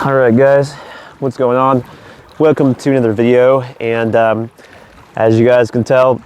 All right, guys, what's going on? Welcome to another video, and as you guys can tell,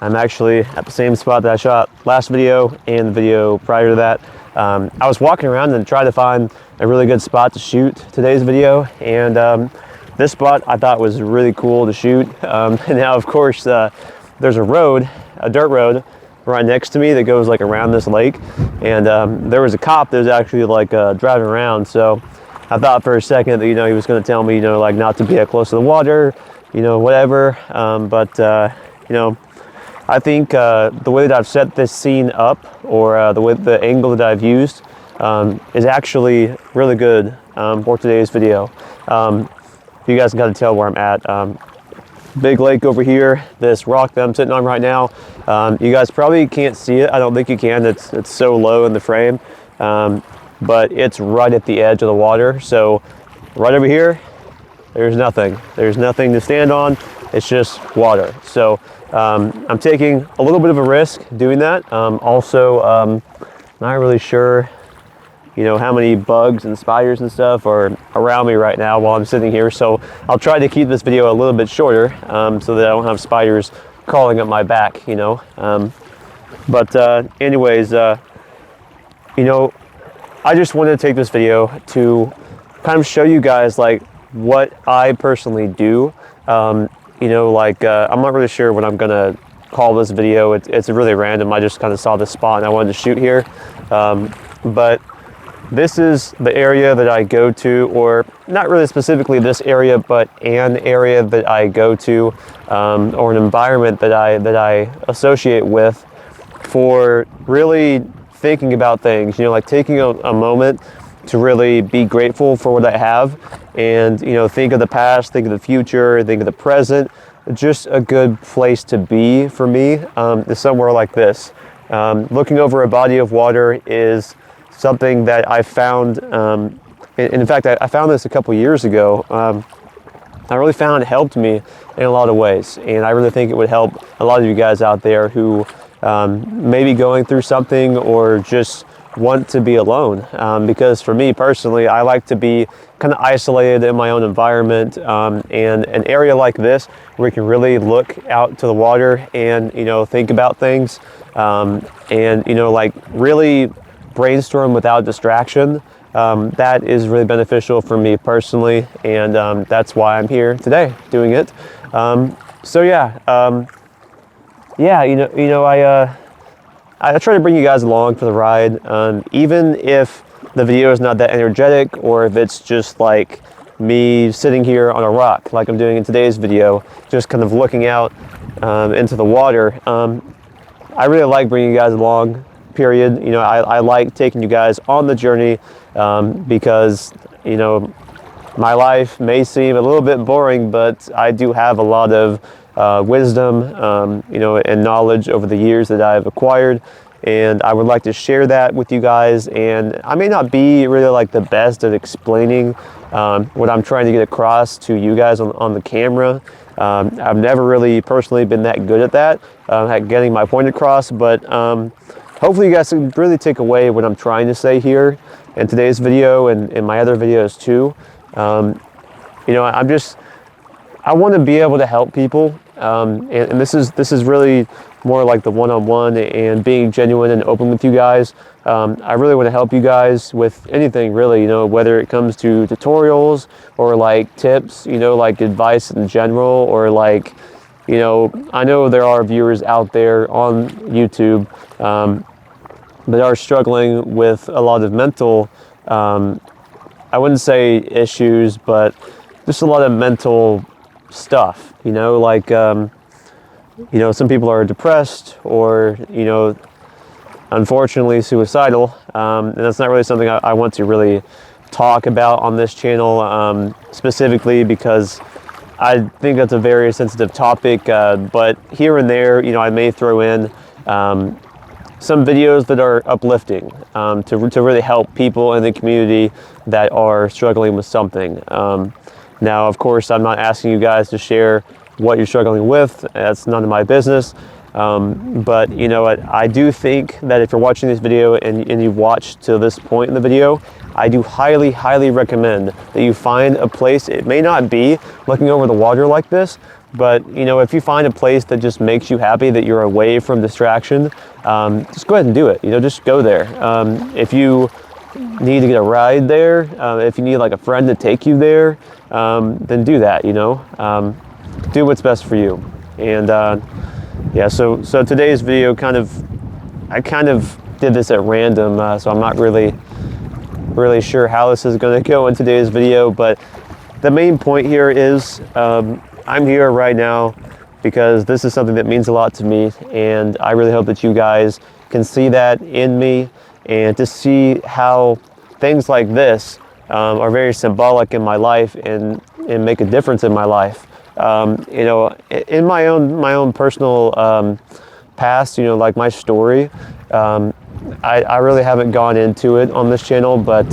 I'm actually at the same spot that I shot last video and the video prior to that. I was walking around and tried to find a really good spot to shoot today's video, and this spot I thought was really cool to shoot. And now, of course, there's a dirt road right next to me that goes like around this lake, and there was a cop that was actually like driving around, so I thought for a second that, he was going to tell me, like not to be that close to the water, whatever. But I think the way that I've set this scene up, or the angle that I've used, is actually really good for today's video. You guys can kind of tell where I'm at. Big lake over here, this rock that I'm sitting on right now. You guys probably can't see it. I don't think you can. It's so low in the frame. But it's right at the edge of the water. So right over here, there's nothing. There's nothing to stand on. It's just water. So I'm taking a little bit of a risk doing that. Also, not really sure, how many bugs and spiders and stuff are around me right now while I'm sitting here. So I'll try to keep this video a little bit shorter so that I don't have spiders crawling up my back, But anyways, I just wanted to take this video to kind of show you guys like what I personally do. I'm not really sure what I'm gonna call this video. It's really random. I just kind of saw this spot and I wanted to shoot here. But this is the area that I go to, or not really specifically this area, but an area that I go to, or an environment that I associate with for really thinking about things, like taking a moment to really be grateful for what I have, and think of the past, think of the future, think of the present. Just a good place to be for me is somewhere like this. Looking over a body of water is something that I found, in fact I found this a couple years ago. I really found it helped me in a lot of ways, and I really think it would help a lot of you guys out there who maybe going through something or just want to be alone, because for me personally, I like to be kind of isolated in my own environment, and an area like this where you can really look out to the water and think about things, and like really brainstorm without distraction. That is really beneficial for me personally, and that's why I'm here today doing it. So yeah, I try to bring you guys along for the ride, even if the video is not that energetic, or if it's just like me sitting here on a rock like I'm doing in today's video, just kind of looking out into the water. I really like bringing you guys along, period. I like taking you guys on the journey, because my life may seem a little bit boring, but I do have a lot of wisdom, and knowledge over the years that I've acquired, and I would like to share that with you guys. And I may not be really like the best at explaining what I'm trying to get across to you guys on the camera. I've never really personally been that good at that, at getting my point across, but hopefully you guys can really take away what I'm trying to say here in today's video and in my other videos too. I want to be able to help people, and this is really more like the one-on-one and being genuine and open with you guys. I really want to help you guys with anything really, whether it comes to tutorials or like tips, like advice in general, or like, I know there are viewers out there on YouTube that are struggling with a lot of mental, I wouldn't say issues, but just a lot of mental stuff, some people are depressed, or unfortunately suicidal, and that's not really something I want to really talk about on this channel, specifically because I think that's a very sensitive topic, but here and there, I may throw in some videos that are uplifting, to really help people in the community that are struggling with something. Now, of course, I'm not asking you guys to share what you're struggling with. That's none of my business. But you know what, I do think that if you're watching this video and you've watched to this point in the video, I do highly recommend that you find a place. It may not be looking over the water like this, but you know, if you find a place that just makes you happy, that you're away from distraction, just go ahead and do it. You know, just go there. If you need to get a ride there, if you need like a friend to take you there, then do that. You know, do what's best for you. And yeah, so today's video I kind of did this at random, so I'm not really sure how this is going to go in today's video, but the main point here is I'm here right now because this is something that means a lot to me, and I really hope that you guys can see that in me, and to see how things like this are very symbolic in my life and make a difference in my life. You know, in my own personal past, you know, like my story, I really haven't gone into it on this channel, but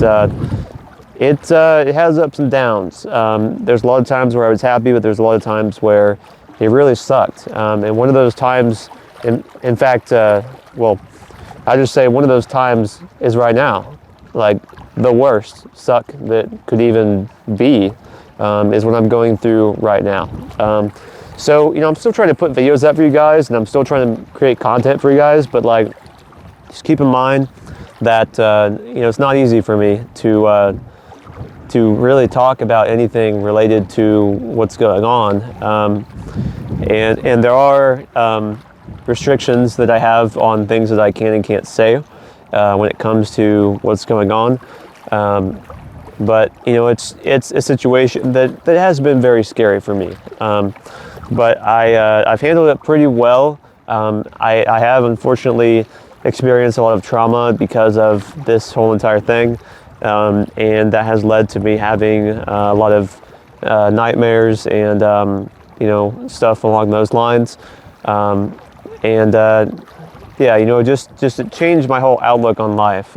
it has ups and downs. There's a lot of times where I was happy, but there's a lot of times where it really sucked. And one of those times, in fact, well, I just say one of those times is right now. Like the worst suck that could even be is what I'm going through right now. So, you know, I'm still trying to put videos up for you guys, and I'm still trying to create content for you guys, but like, just keep in mind that, you know, it's not easy for me to really talk about anything related to what's going on. And there are restrictions that I have on things that I can and can't say when it comes to what's going on. But you know, it's a situation that has been very scary for me. But I've handled it pretty well. I have unfortunately experienced a lot of trauma because of this whole entire thing, and that has led to me having a lot of nightmares and you know, stuff along those lines. Yeah, you know, just it changed my whole outlook on life.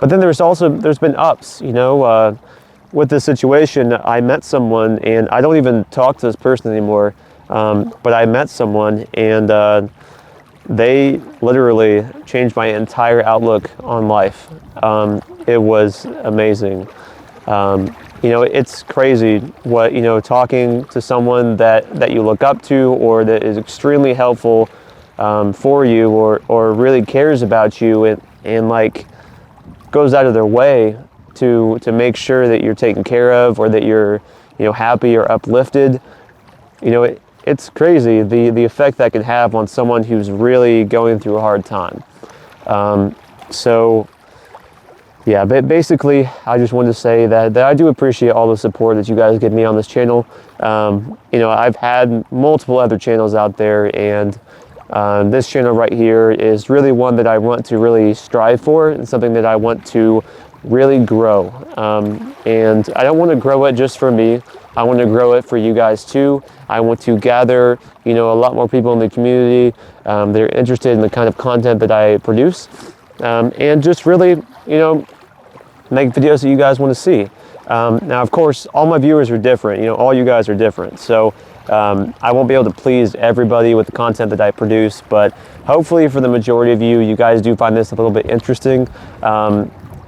But then there's been ups, you know, with this situation. I met someone, and I don't even talk to this person anymore, but I met someone, and they literally changed my entire outlook on life. It was amazing. You know, it's crazy what, you know, talking to someone that you look up to, or that is extremely helpful for you, or really cares about you, and like goes out of their way to make sure that you're taken care of, or that you're, you know, happy or uplifted. You know, it's crazy the effect that can have on someone who's really going through a hard time. So yeah, but basically I just wanted to say that I do appreciate all the support that you guys give me on this channel. You know, I've had multiple other channels out there, and this channel right here is really one that I want to really strive for, and something that I want to really grow. And I don't want to grow it just for me. I want to grow it for you guys too. I want to gather, you know, a lot more people in the community that are interested in the kind of content that I produce, and just really, you know, make videos that you guys want to see. Now, of course, all my viewers are different. You know, all you guys are different. So I won't be able to please everybody with the content that I produce, but hopefully for the majority of you, you guys do find this a little bit interesting.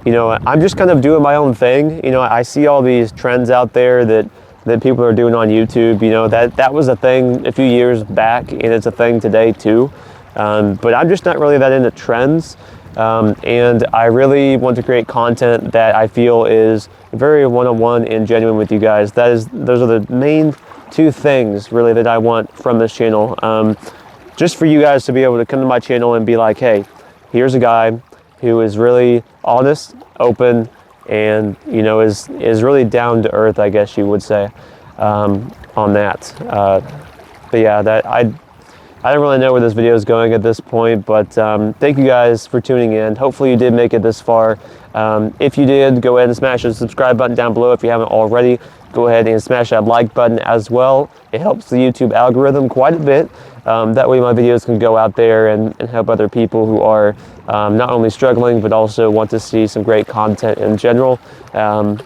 You know, I'm just kind of doing my own thing. You know, I see all these trends out there that people are doing on YouTube. You know, that was a thing a few years back, and it's a thing today too. But I'm just not really that into trends. And I really want to create content that I feel is very one-on-one and genuine with you guys. Those are the main two things really that I want from this channel. Just for you guys to be able to come to my channel and be like, hey, here's a guy who is really honest, open, and, you know, is really down to earth, I guess you would say, on that. But yeah, I don't really know where this video is going at this point, but thank you guys for tuning in. Hopefully you did make it this far. If you did, go ahead and smash the subscribe button down below if you haven't already. Go ahead and smash that like button as well. It helps the YouTube algorithm quite a bit. That way my videos can go out there and help other people who are not only struggling, but also want to see some great content in general. But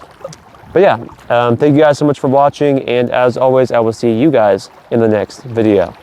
yeah, thank you guys so much for watching, and as always, I will see you guys in the next video.